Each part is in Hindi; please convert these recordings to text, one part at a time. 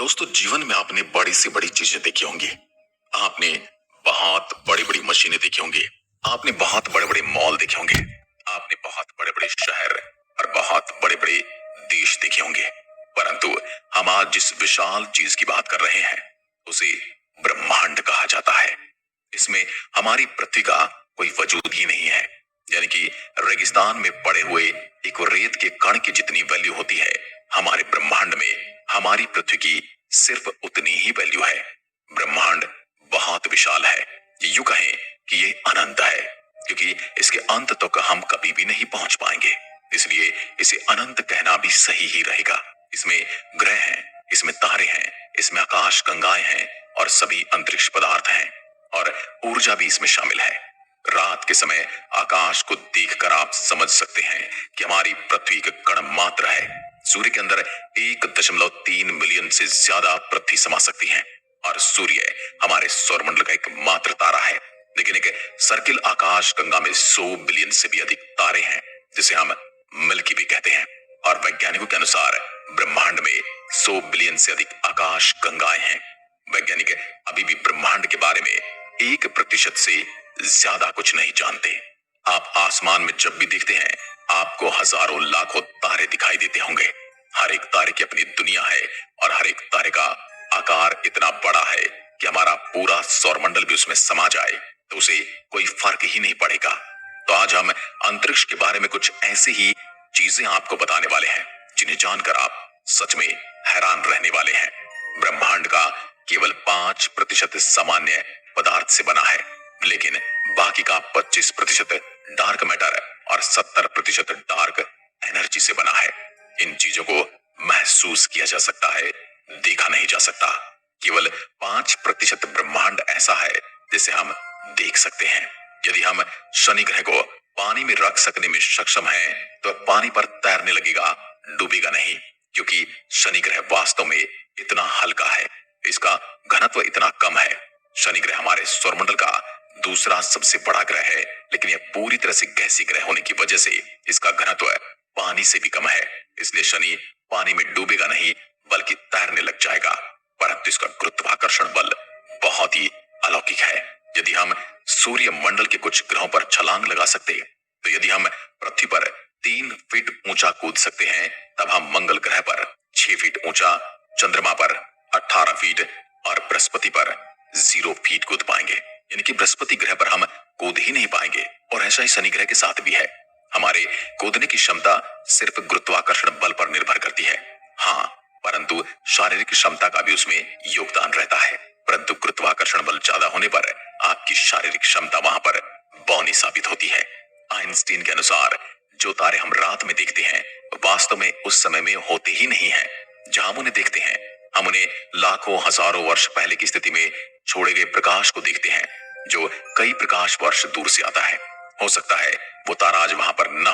दोस्तों, जीवन में आपने बड़ी से बड़ी चीजें देखी होंगी। आपने बहुत बड़ी बड़ी मशीनें देखी होंगी। आपने बहुत बड़े बड़े मॉल देखे होंगे। आपने बहुत बड़े बड़े शहर और बहुत बड़े बड़े देश देखे होंगे। परंतु हम आज जिस विशाल चीज की बात कर रहे हैं उसे ब्रह्मांड कहा जाता है। इसमें हमारी पृथ्वी का कोई वजूद ही नहीं है। यानी कि रेगिस्तान में पड़े हुए एक रेत के कण की जितनी वैल्यू होती है, हमारे ब्रह्मांड में हमारी पृथ्वी की सिर्फ उतनी ही वैल्यू है। ब्रह्मांड बहुत विशाल है। यूं कहें कि ये अनंत है, क्योंकि इसके अंत तक हम कभी भी नहीं पहुंच पाएंगे। इसलिए इसे अनंत कहना भी सही ही रहेगा। इसमें ग्रह हैं, इसमें तारे हैं, इसमें आकाश गंगाएं हैं और सभी अंतरिक्ष पदार्थ हैं, और ऊर्जा भी इसमें शामिल है। रात के समय आकाश को देखकर आप समझ सकते हैं कि हमारी पृथ्वी का कण मात्र है। सूर्य के अंदर 1.3 मिलियन से ज्यादा पृथ्वी समा सकती है, और सूर्य हमारे सौरमंडल का एक मात्र तारा है। लेकिन एक सर्किल आकाश गंगा में 100 बिलियन से भी अधिक तारे हैं, जिसे हम मिल्की वे कहते हैं। और वैज्ञानिकों के अनुसार ब्रह्मांड में 100 बिलियन से अधिक आकाश गंगाएं हैं। वैज्ञानिक अभी भी ब्रह्मांड के बारे में 1% से ज्यादा कुछ नहीं जानते। आप आसमान में जब भी देखते हैं, आपको हजारों लाखों तारे दिखाई देते होंगे। हर एक तारे की अपनी दुनिया है, और हर एक तारे का आकार इतना बड़ा है कि हमारा पूरा सौरमंडल भी उसमें समा जाए तो उसे कोई फर्क ही नहीं पड़ेगा। तो आज हम अंतरिक्ष के बारे में कुछ ऐसी ही चीजें आपको बताने वाले हैं जिन्हें जानकर आप सच में हैरान रहने वाले हैं। ब्रह्मांड का केवल 5% सामान्य पदार्थ से बना है, लेकिन बाकी का 25% डार्क मैटर और 70% डार्क एनर्जी से बना है। इन चीजों को महसूस किया जा सकता है, देखा नहीं जा सकता। केवल 5% ब्रह्मांड ऐसा है जिसे हम देख सकते हैं। यदि हम शनि ग्रह को पानी में रख सकने में सक्षम हैं, तो पानी पर तैरने लगेगा, डूबेगा नहीं, क्योंकि शनि ग्रह वास्तव में इतना हल्का है, इसका घनत्व इतना कम है। शनि ग्रह हमारे सौरमंडल का दूसरा सबसे बड़ा ग्रह है, लेकिन यह पूरी तरह से गैसीय ग्रह होने की वजह से इसका घनत्व पानी से भी कम है। इसलिए शनि पानी में डूबेगा नहीं, बल्कि तैरने लग जाएगा। परंतु इसका गुरुत्वाकर्षण बल बहुत ही अलौकिक है। यदि हम सूर्य मंडल के कुछ ग्रहों पर छलांग लगा सकते, तो यदि हम पृथ्वी पर 3 फीट ऊंचा कूद सकते हैं, तब हम मंगल ग्रह पर 6 फीट ऊंचा, चंद्रमा पर 18 फीट और बृहस्पति पर 0 फीट कूद पाएंगे। यानी कि बृहस्पति ग्रह पर हम कूद ही नहीं पाएंगे। और ऐसा ही शनि ग्रह के साथ भी है। हमारे कूदने की क्षमता सिर्फ गुरुत्वाकर्षण बल पर निर्भर करती है। हाँ, परंतु शारीरिक क्षमता का भी उसमें योगदान रहता है। परंतु गुरुत्वाकर्षण बल ज्यादा होने पर आपकी शारीरिक क्षमता वहां पर बौनी साबित होती है। आइंस्टीन के अनुसार जो तारे हम रात में देखते हैं, वास्तव में उस समय में होते ही नहीं है जहां हम उन्हें देखते हैं। हम उन्हें लाखों हजारों वर्ष पहले की स्थिति में छोड़े गए प्रकाश को देखते हैं, जो कई प्रकाश वर्ष दूर से आता है। हो सकता है वो तारा आज वहां पर न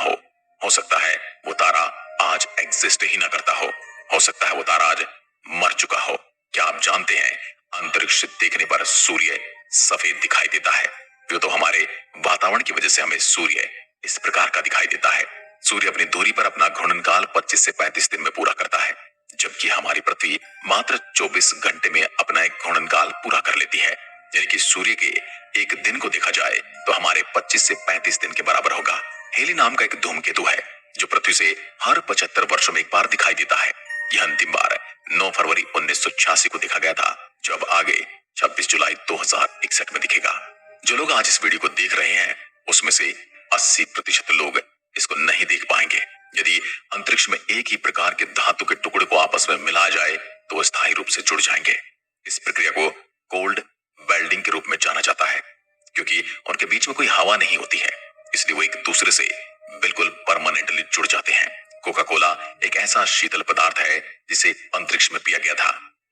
हो सकता है वो तारा आज एग्जिस्ट ही ना करता हो सकता है वो तारा आज मर चुका हो। क्या आप जानते हैं, अंतरिक्ष देखने पर सूर्य सफेद दिखाई देता है। जो तो हमारे वातावरण की वजह से हमें सूर्य इस प्रकार का दिखाई देता है। सूर्य अपनी दूरी पर अपना घूर्णन काल 25 से 35 दिन में पूरा करता है, जबकि हमारी पृथ्वी मात्र 24 घंटे में अपना एक घूर्णन काल पूरा कर लेती है। यानी कि सूर्य के एक दिन को देखा जाए तो हमारे 25 से 35 दिन के बराबर होगा। हेली नाम का एक धूमकेतु है जो पृथ्वी से हर 75 वर्षों में एक बार दिखाई देता है। यह अंतिम बार 9 फरवरी 1986 को देखा गया था, जो अब आगे 26 जुलाई 2061 में दिखेगा। जो लोग आज इस वीडियो को देख रहे हैं, उसमें से 80% लोग इसको नहीं देख पाएंगे। यदि अंतरिक्ष में एक ही प्रकार के धातु के टुकड़े को आपस में मिलाया जाए तो स्थायी रूप से जुड़ जाएंगे। इस प्रक्रिया को कोल्ड वेल्डिंग के रूप में जाना जाता है, क्योंकि उनके बीच में कोई हवा नहीं होती है, इसलिए वो एक दूसरे से बिल्कुल परमानेंटली जुड़ जाते हैं। कोका कोला एक ऐसा शीतल पदार्थ है जिसे अंतरिक्ष में पिया गया था,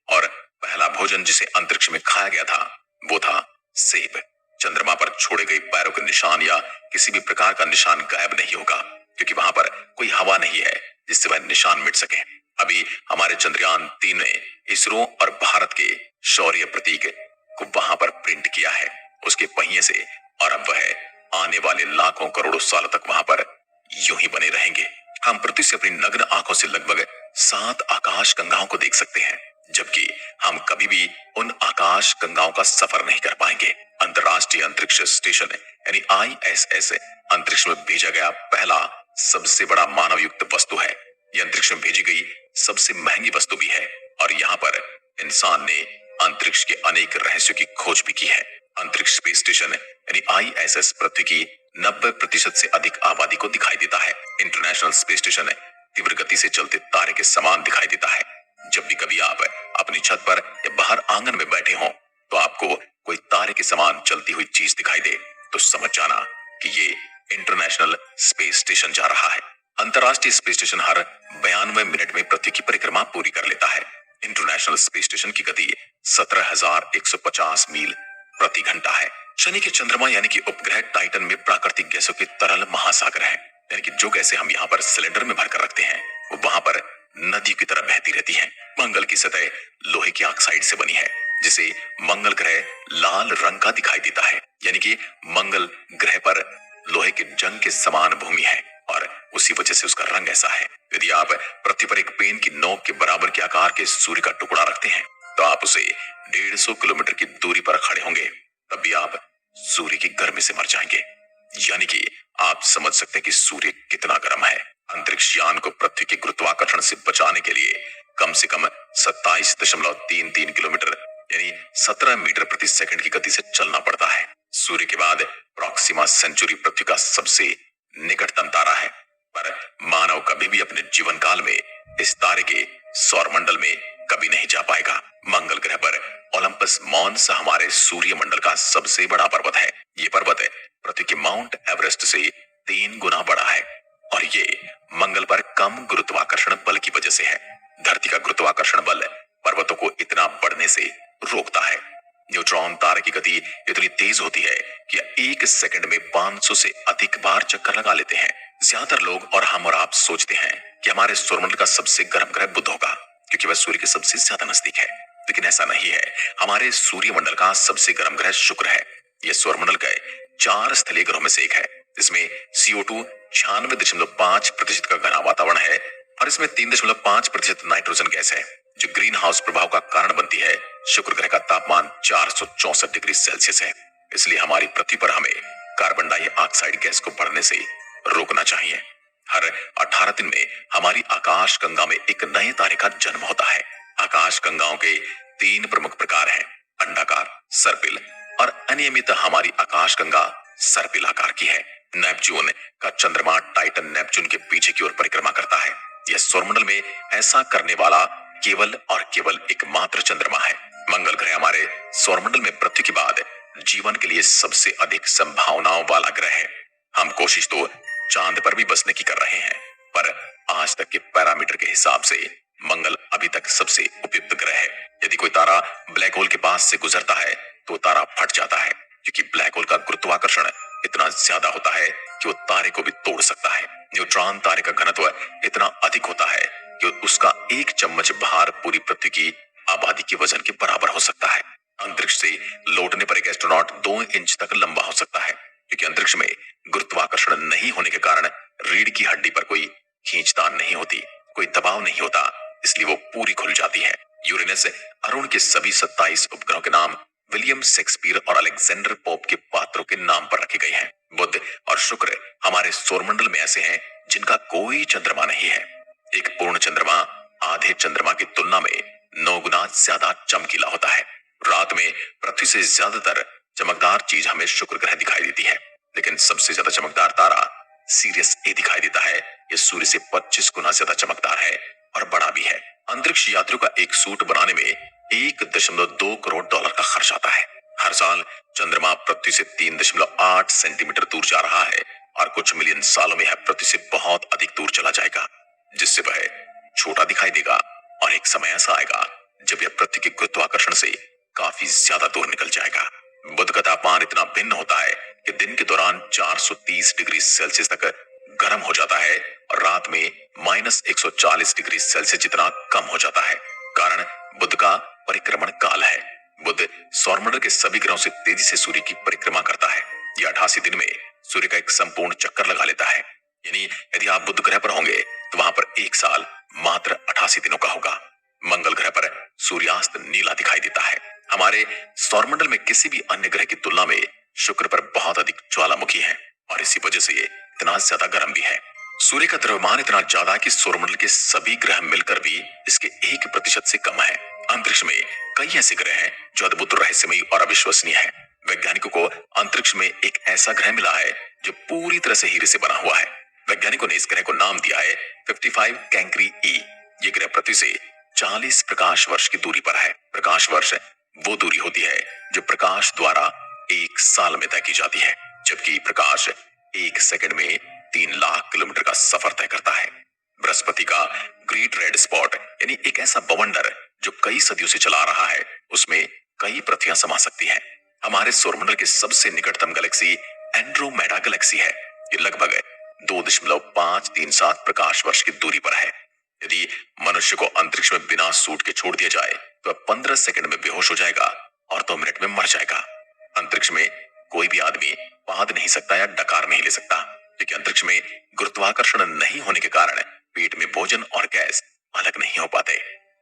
और पहला भोजन जिसे अंतरिक्ष में खाया गया था वो था सेब। चंद्रमा पर छोड़े गए पैरों के निशान या किसी भी प्रकार का निशान गायब नहीं होगा, क्योंकि वहां पर कोई हवा नहीं है जिससे वह निशान मिट सके। अभी हमारे चंद्रयान 3 ने इसरो और भारत के शौर्य प्रतीक को वहां पर प्रिंट किया है, उसके पहिए से, और अब वह आने वाले लाखों करोड़ों सालों तक वहां पर यूं ही बने रहेंगे। हम पृथ्वी से अपनी नग्न आंखों से लगभग 7 आकाश गंगाओं को देख सकते हैं, जबकि हम कभी भी उन आकाश गंगाओं का सफर नहीं कर पाएंगे। अंतर्राष्ट्रीय अंतरिक्ष स्टेशन यानी ISS अंतरिक्ष में भेजा गया पहला सबसे बड़ा मानव युक्त वस्तु है। यह अंतरिक्ष में भेजी गई सबसे महंगी वस्तु भी है और यहाँ पर इंसान ने अंतरिक्ष के अनेक रहस्यों की खोज भी की है। अंतरिक्ष स्पेस स्टेशन यानी ISS पृथ्वी की 90% से अधिक आबादी को दिखाई देता है। इंटरनेशनल स्पेस स्टेशन तीव्र गति से चलते तारे के समान दिखाई देता है। जब भी कभी आप अपनी छत पर या बाहर आंगन में बैठे हों तो आपको कोई तारे के समान चलती हुई चीज दिखाई दे तो समझ जाना कि ये इंटरनेशनल स्पेस स्टेशन जा रहा है। अंतर्राष्ट्रीय स्पेस स्टेशन हर 92 मिनट में पृथ्वी की परिक्रमा पूरी कर लेता है। इंटरनेशनल स्पेस स्टेशन की गति 17,150 मील प्रति घंटा है। शनि के चंद्रमा यानी कि उपग्रह टाइटन में प्राकृतिक गैसों के तरल महासागर है, यानी कि जो गैसें हम यहाँ पर सिलेंडर में भरकर रखते हैं वो वहां पर नदी की तरह बहती रहती हैं। मंगल की सतह लोहे की ऑक्साइड से बनी है जिसे मंगल ग्रह लाल रंग का दिखाई देता है, यानी कि मंगल ग्रह पर लोहे के जंग के समान भूमि है और उसी वजह से उसका रंग ऐसा है। यदि आप पृथ्वी पर एक पेन की नोक के बराबर के आकार के सूर्य का टुकड़ा रखते हैं तो आप उसे 150 किलोमीटर की दूरी पर खड़े होंगे तब भी आप सूर्य की गर्मी से मर जाएंगे, यानी कि आप समझ सकते हैं कि सूर्य कितना गर्म है। अंतरिक्ष यान को पृथ्वी के गुरुत्वाकर्षण से बचाने के लिए कम से कम 27.33 किलोमीटर यानी 17 मीटर प्रति सेकंड की गति से चलना पड़ता है। सूर्य के बाद प्रॉक्सिमा सेंचुरी पृथ्वी का सबसे निकटतम तारा है, पर मानव कभी भी अपने जीवन काल में इस तारे के सौरमंडल में कभी नहीं जा पाएगा। मंगल ग्रह पर ओलंपस मॉन्स हमारे सूर्य मंडल का सबसे बड़ा पर्वत है। ये पर्वत पृथ्वी के माउंट एवरेस्ट से 3 गुना बड़ा है और ये मंगल पर कम गुरुत्वाकर्षण बल की वजह से है। धरती का गुरुत्वाकर्षण बल पर्वतों को इतना बढ़ने से रोकता है। न्यूट्रॉन तारे की गति इतनी तेज होती है कि एक सेकंड में 500 से अधिक बार चक्कर लगा लेते हैं। ज्यादातर लोग और हम और आप सोचते हैं कि हमारे सौरमंडल का सबसे गर्म ग्रह बुध होगा क्योंकि वह सूर्य के सबसे ज्यादा नजदीक है, लेकिन ऐसा नहीं है। हमारे सूर्यमंडल का सबसे गर्म ग्रह शुक्र है। यह सौरमंडल के 4 स्थलीय ग्रहों में से एक है। इसमें CO2 96.5% का घना वातावरण है और इसमें 3.5% नाइट्रोजन गैस है जो ग्रीन हाउस प्रभाव का कारण बनती है। शुक्र ग्रह का तापमान 464 डिग्री सेल्सियस है, इसलिए हमारी पृथ्वी पर हमें कार्बन डाइऑक्साइड गैस को बढ़ने से रोकना चाहिए। हर 18 दिन में हमारी आकाश गंगा में एक नए तारे का जन्म होता है। आकाश गंगाओं के 3 प्रमुख प्रकार हैं, अंडाकार, सर्पिल और अनियमित। हमारी आकाश गंगा सर्पिल आकार की है। नेपच्यून का चंद्रमा टाइटन नेपच्यून के पीछे की ओर परिक्रमा करता है। यह सौरमंडल में ऐसा करने वाला केवल और केवल एकमात्र चंद्रमा है। मंगल ग्रह हमारे सौरमंडल में पृथ्वी के बाद जीवन के लिए सबसे अधिक संभावनाओं वाला ग्रह है। हम कोशिश तो चांद पर भी बसने की कर रहे हैं, पर आज तक के पैरामीटर के हिसाब से मंगल अभी तक सबसे उपयुक्त ग्रह है। यदि कोई तारा ब्लैक होल के पास से गुजरता है तो तारा फट जाता है क्योंकि ब्लैक होल का गुरुत्वाकर्षण इतना ज्यादा होता है कि वो तारे को भी तोड़ सकता है। न्यूट्रॉन तारे का घनत्व इतना अधिक होता है कि उसका एक चम्मच भार पूरी पृथ्वी की आबादी के वजन के बराबर हो सकता है। अंतरिक्ष से लौटने पर एक एस्ट्रोनॉट 2 इंच तक लंबा हो सकता है क्योंकि अंतरिक्ष में गुरुत्वाकर्षण नहीं होने के कारण रीढ़ की हड्डी पर कोई खींचतान नहीं होती, कोई दबाव नहीं होता, इसलिए वो पूरी खुल जाती है। यूरेनस अरुण के सभी 27 उपग्रहों के नाम विलियम शेक्सपियर और अलेक्जेंडर पोप के पात्रों के नाम पर रखे गए हैं। बुध और शुक्र हमारे सौरमंडल में ऐसे हैं जिनका कोई चंद्रमा नहीं है। एक पूर्ण चंद्रमा आधे चंद्रमा की तुलना में 9 गुना ज्यादा चमकीला होता है। रात में पृथ्वी से ज्यादातर चमकदार चीज हमें शुक्र ग्रह दिखाई देती है, लेकिन सबसे ज्यादा चमकदार तारा सीरियस ए दिखाई देता है। यह सूर्य से 25 गुना ज्यादा चमकदार है और बड़ा भी है। अंतरिक्ष यात्रियों का एक सूट बनाने में $1.2 करोड़ का खर्च आता है। हर साल चंद्रमा पृथ्वी से 3.8 सेंटीमीटर दूर जा रहा है और कुछ मिलियन सालों में यह पृथ्वी से बहुत अधिक दूर चला जाएगा, जिससे वह छोटा दिखाई देगा और एक समय ऐसा आएगा जब यह पृथ्वी के गुरुत्वाकर्षण से काफी ज्यादा दूर निकल जाएगा। बुध का तापमान इतना भिन्न होता है कि दिन के दौरान 430 डिग्री सेल्सियस तक गर्म हो जाता है और रात में -140 डिग्री सेल्सियस जितना कम हो जाता है। कारण बुध का परिक्रमण काल है। बुध सौरमंडल के सभी ग्रहों से तेजी से सूर्य की परिक्रमा करता है। यह 88 दिन में सूर्य का एक संपूर्ण चक्कर लगा लेता है। यानी यदि आप बुध ग्रह पर होंगे तो वहां पर एक साल मात्र 88 दिनों का होगा। मंगल ग्रह पर सूर्यास्त नीला दिखाई देता है। हमारे सौरमंडल में किसी भी अन्य ग्रह की तुलना में शुक्र पर बहुत अधिक ज्वालामुखी है और इसी वजह से ये इतना ज्यादा गर्म भी है। सूर्य का द्रव्यमान इतना ज्यादा कि सौरमंडल के सभी ग्रह मिलकर भी इसके 1% से कम है। अंतरिक्ष में कई ऐसे ग्रह हैं जो अद्भुत, रहस्यमयी और अविश्वसनीय है। वैज्ञानिकों को अंतरिक्ष में एक ऐसा ग्रह मिला है जो पूरी तरह से हीरे से बना हुआ है। वैज्ञानिकों ने इस ग्रह को नाम दिया है 55 कैंक्री ई। ये ग्रह पृथ्वी से 40 प्रकाश वर्ष की दूरी पर है। प्रकाश वर्ष वो दूरी होती है जो प्रकाश द्वारा 1 साल में तय की जाती है, जबकि प्रकाश 1 सेकंड में 3 लाख किलोमीटर का सफर तय करता है। बृहस्पति का ग्रेट रेड स्पॉट यानी एक ऐसा बवंडर जो कई सदियों से चला रहा है, उसमें कई पृथ्वियां समा सकती हैं। हमारे सौरमंडल के सबसे निकटतम गैलेक्सी एंड्रोमेडा गैलेक्सी है। ये लगभग 2.537 प्रकाश वर्ष की दूरी पर है। यदि मनुष्य को अंतरिक्ष में बिना सूट के छोड़ दिया जाए तो वह 15 सेकंड में बेहोश हो जाएगा और 2 मिनट में मर जाएगा। अंतरिक्ष में कोई भी आदमी बांध नहीं सकता या डकार नहीं ले सकता, क्योंकि अंतरिक्ष में गुरुत्वाकर्षण नहीं होने के कारण पेट में भोजन और गैस अलग नहीं हो पाते।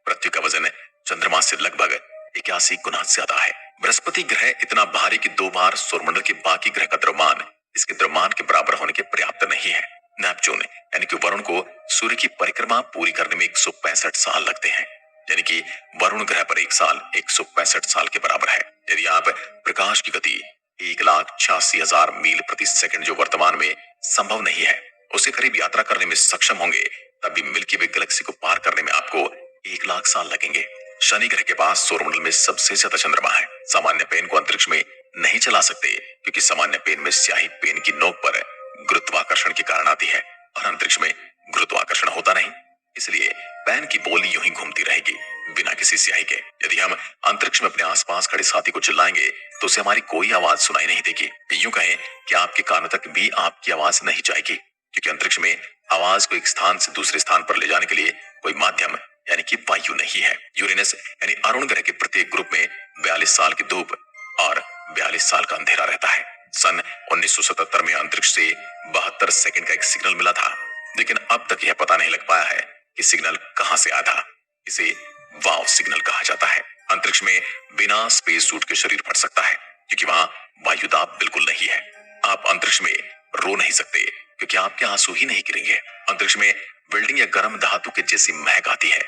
पृथ्वी का वजन चंद्रमा से लगभग 81 गुना ज्यादा है। बृहस्पति ग्रह इतना भारी कि 2 बार सौरमंडल के बाकी ग्रह का द्रव्यमान इसके द्रव्यमान के बराबर होने के पर्याप्त नहीं है। नेपच्यून यानी कि वरुण को सूर्य की परिक्रमा पूरी करने में 165 साल लगते हैं, यानी कि वरुण ग्रह पर एक साल 165 साल के बराबर है। यदि आप प्रकाश की गति 1,86,000 मील प्रति सेकंड, जो वर्तमान में संभव नहीं है, उसके करीब यात्रा करने में सक्षम होंगे, तभी मिल्की वे गैलेक्सी को पार करने में आपको 1 लाख साल लगेंगे। शनि ग्रह के पास सौरमंडल में सबसे ज्यादा चंद्रमा है। सामान्य पेन को अंतरिक्ष में नहीं चला सकते, क्योंकि सामान्य पेन में स्याही पेन की नोक पर गुरुत्वाकर्षण के कारण आती है और अंतरिक्ष में गुरुत्वाकर्षण होता नहीं, इसलिए पेन की बोली यूं ही घूमती रहेगी बिना किसी स्याही के। यदि हम अंतरिक्ष में अपने आसपास खड़े साथी को चिल्लाएंगे तो उसे हमारी कोई आवाज सुनाई नहीं देगी। यूं कहें कि आपके कानों तक भी आपकी आवाज नहीं जाएगी, क्योंकि अंतरिक्ष में आवाज को एक स्थान से दूसरे स्थान पर ले जाने के लिए कोई माध्यम यानी कि वायु नहीं है। यूरेनस यानी अरुण ग्रह के प्रत्येक ग्रुप में 42 साल की धूप और 42 साल का अंधेरा रहता है। सन 1977 में अंतरिक्ष से 72 सेकंड का एक सिग्नल मिला था, लेकिन अब तक यह पता नहीं लग पाया है कि सिग्नल कहां से आया था। इसे वाव सिग्नल कहा जाता है। अंतरिक्ष में बिना स्पेस सूट के शरीर फट सकता है, क्योंकि वहां वायुदाब बिल्कुल नहीं है। आप अंतरिक्ष में रो नहीं सकते, क्योंकि आपके आंसू ही नहीं गिरेंगे। अंतरिक्ष में वेल्डिंग या गर्म धातु के जैसी महक आती है।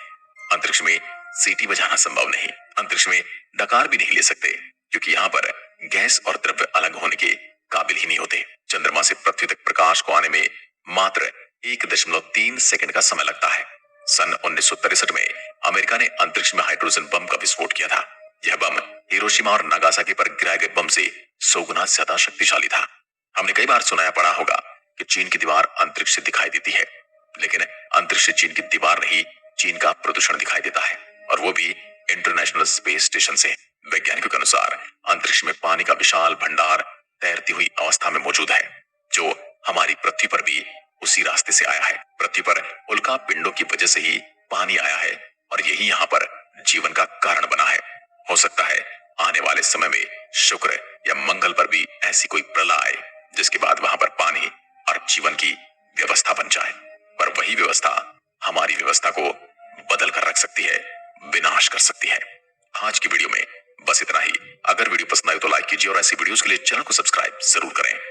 अंतरिक्ष में सीटी बजाना संभव नहीं। अंतरिक्ष में डकार भी नहीं ले सकते, क्योंकि यहाँ पर गैस और द्रव्य अलग होने के काबिल ही नहीं होते। चंद्रमा से पृथ्वी तक प्रकाश को आने में मात्र 1.3 सेकंड का समय लगता है। सन 1963 में अमेरिका ने अंतरिक्ष में हाइड्रोजन बम का विस्फोट किया था। यह बम हिरोशिमा और नागासाकी पर गिराए गए बम से 100 गुना ज्यादा शक्तिशाली था। हमने कई बार सुनाया पड़ा होगा कि चीन की दीवार अंतरिक्ष से दिखाई देती है, लेकिन अंतरिक्ष से चीन की दीवार नहीं, चीन का प्रदूषण दिखाई देता है, और वो भी इंटरनेशनल स्पेस स्टेशन से। वैज्ञानिकों के अनुसार अंतरिक्ष में पानी का विशाल भंडार तैरती हुई अवस्था में मौजूद है, जो हमारी पृथ्वी पर भी उसी रास्ते से आया है। पृथ्वी पर उल्का पिंडों की वजह से ही पानी आया है और यही यहाँ पर जीवन का कारण बना है। हो सकता है आने वाले समय में शुक्र या मंगल पर भी ऐसी कोई प्रलय आए, जिसके बाद वहां पर पानी और जीवन की व्यवस्था बन जाए, पर वही व्यवस्था हमारी व्यवस्था को बदल कर रख सकती है, विनाश कर सकती है। आज की वीडियो में बस इतना ही। अगर वीडियो पसंद आए तो लाइक कीजिए और ऐसी वीडियोस के लिए चैनल को सब्सक्राइब जरूर करें।